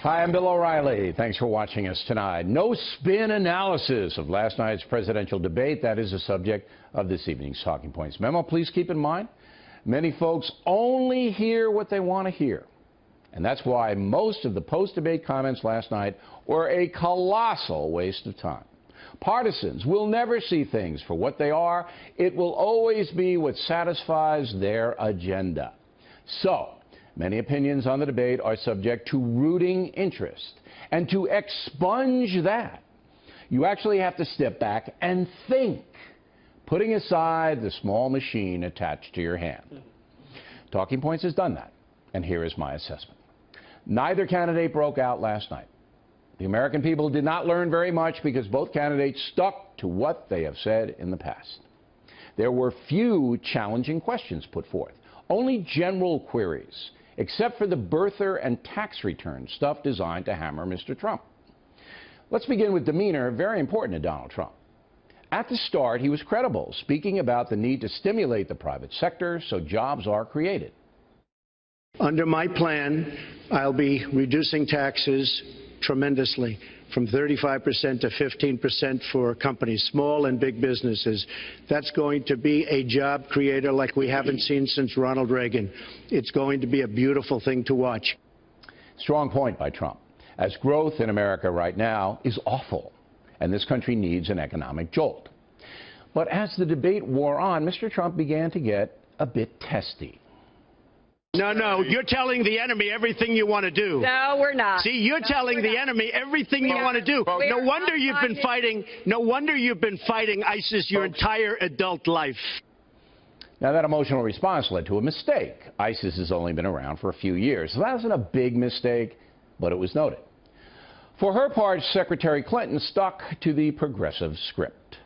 Hi, I'm Bill O'Reilly. Thanks for watching us tonight. No spin analysis of last night's presidential debate. That is the subject of this evening's Talking Points memo. Please keep in mind, many folks only hear what they want to hear. And that's why most of the post-debate comments last night were a colossal waste of time. Partisans will never see things for what they are. It will always be what satisfies their agenda. So, many opinions on the debate are subject to rooting interest. And to expunge that, you actually have to step back and think, putting aside the small machine attached to your hand. Talking Points has done that, and here is my assessment. Neither candidate broke out last night. The American people did not learn very much because both candidates stuck to what they have said in the past. There were few challenging questions put forth, only general queries, except for the birther and tax return stuff designed to hammer Mr. Trump. Let's begin with demeanor, very important to Donald Trump. At the start, he was credible, speaking about the need to stimulate the private sector so jobs are created. Under my plan, I'll be reducing taxes tremendously, from 35% to 15% for companies, small and big businesses. That's going to be a job creator like we haven't seen since Ronald Reagan. It's going to be a beautiful thing to watch. Strong point by Trump, as growth in America right now is awful, and this country needs an economic jolt. But as the debate wore on, Mr. Trump began to get a bit testy. No, you're telling the enemy everything you want to do. No, we're not. See, you're telling the enemy everything you want to do. No wonder you've been fighting. No wonder you've been fighting ISIS your entire adult life. Now, that emotional response led to a mistake. ISIS has only been around for a few years. So that wasn't a big mistake, but it was noted. For her part, Secretary Clinton stuck to the progressive script.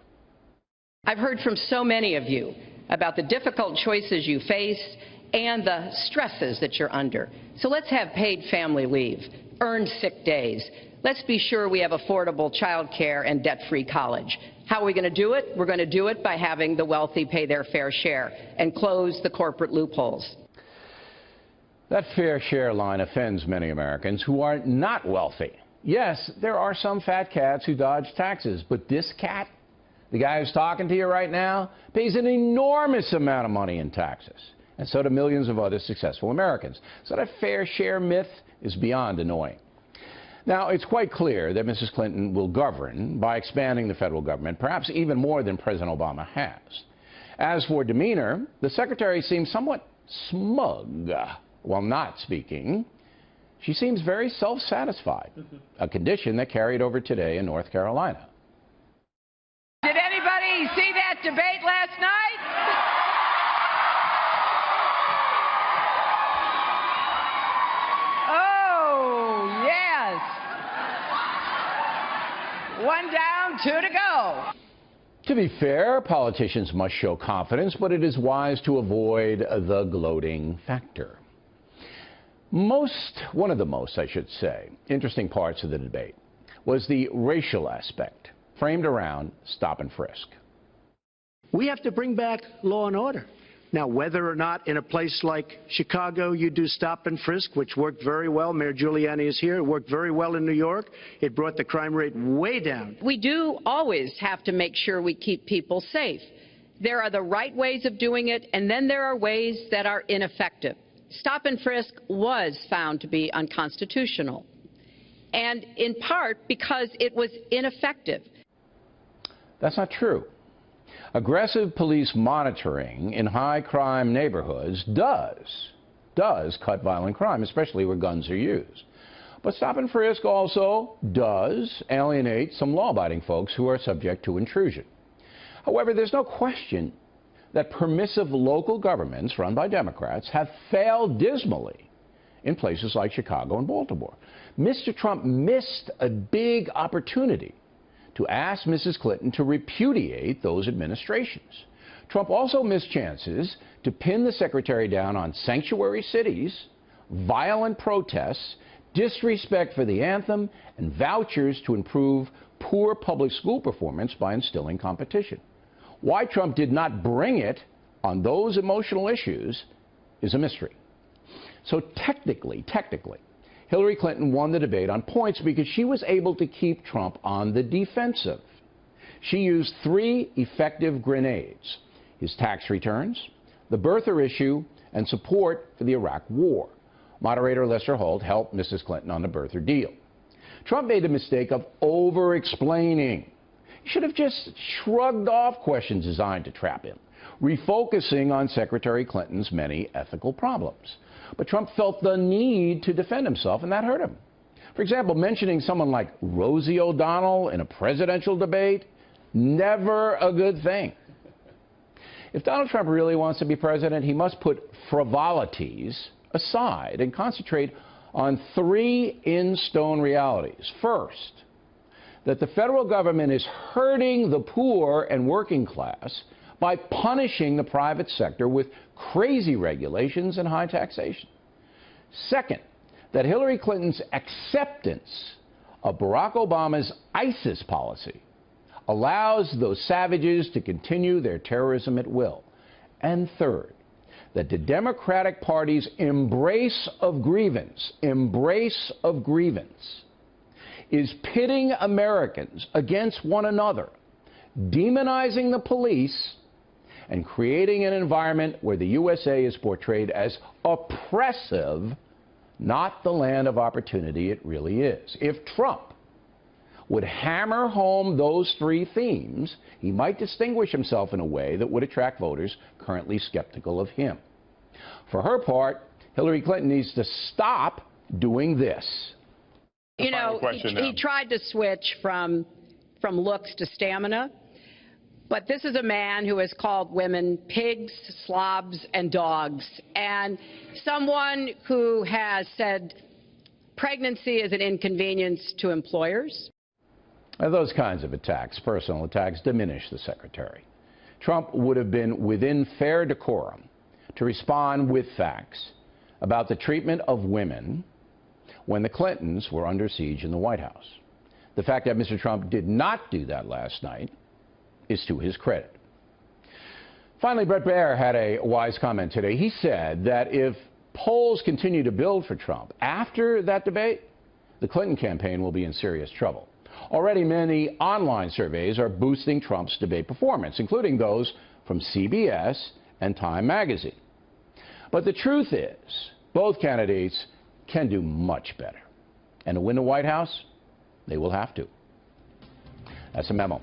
I've heard from so many of you about the difficult choices you face and the stresses that you're under. So let's have paid family leave, earned sick days. Let's be sure we have affordable child care and debt-free college. How are we going to do it? We're going to do it by having the wealthy pay their fair share and close the corporate loopholes. That fair share line offends many Americans who are not wealthy. Yes, there are some fat cats who dodge taxes, but this cat, the guy who's talking to you right now, pays an enormous amount of money in taxes. And so do millions of other successful Americans. So that fair share myth is beyond annoying. Now, it's quite clear that Mrs. Clinton will govern by expanding the federal government, perhaps even more than President Obama has. As for demeanor, the secretary seems somewhat smug while not speaking. She seems very self-satisfied, a condition that carried over today in North Carolina. Did anybody see that debate last night? One down, two to go. To be fair, politicians must show confidence, but it is wise to avoid the gloating factor. One of the most, I should say, interesting parts of the debate was the racial aspect, framed around stop and frisk. We have to bring back law and order. Now, whether or not in a place like Chicago you do stop and frisk, which worked very well, Mayor Giuliani is here, it worked very well in New York, it brought the crime rate way down. We do always have to make sure we keep people safe. There are the right ways of doing it, and then there are ways that are ineffective. Stop and frisk was found to be unconstitutional, and in part because it was ineffective. That's not true. Aggressive police monitoring in high-crime neighborhoods does cut violent crime, especially where guns are used. But stop and frisk also does alienate some law-abiding folks who are subject to intrusion. However, there's no question that permissive local governments run by Democrats have failed dismally in places like Chicago and Baltimore. Mr. Trump missed a big opportunity to ask Mrs. Clinton to repudiate those administrations. Trump also missed chances to pin the secretary down on sanctuary cities, violent protests, disrespect for the anthem, and vouchers to improve poor public school performance by instilling competition. Why Trump did not bring it on those emotional issues is a mystery. So technically, Hillary Clinton won the debate on points because she was able to keep Trump on the defensive. She used 3 effective grenades: his tax returns, the birther issue, and support for the Iraq War. Moderator Lester Holt helped Mrs. Clinton on the birther deal. Trump made the mistake of over-explaining. He should have just shrugged off questions designed to trap him, refocusing on Secretary Clinton's many ethical problems. But Trump felt the need to defend himself, and that hurt him. For example, mentioning someone like Rosie O'Donnell in a presidential debate, never a good thing. If Donald Trump really wants to be president, he must put frivolities aside and concentrate on 3 in-stone realities. First, that the federal government is hurting the poor and working class by punishing the private sector with crazy regulations and high taxation. Second, that Hillary Clinton's acceptance of Barack Obama's ISIS policy allows those savages to continue their terrorism at will. And third, that the Democratic Party's embrace of grievance is pitting Americans against one another, demonizing the police, and creating an environment where the USA is portrayed as oppressive, not the land of opportunity it really is. If Trump would hammer home those 3 themes, he might distinguish himself in a way that would attract voters currently skeptical of him. For her part, Hillary Clinton needs to stop doing this. You know, he tried to switch from looks to stamina, but this is a man who has called women pigs, slobs, and dogs, and someone who has said pregnancy is an inconvenience to employers. Now, those kinds of attacks, personal attacks, diminish the secretary. Trump would have been within fair decorum to respond with facts about the treatment of women when the Clintons were under siege in the White House. The fact that Mr. Trump did not do that last night is to his credit. Finally, Bret Baier had a wise comment today. He said that if polls continue to build for Trump after that debate, the Clinton campaign will be in serious trouble. Already, many online surveys are boosting Trump's debate performance, including those from CBS and Time magazine. But the truth is, both candidates can do much better. And to win the White House, they will have to. That's a memo.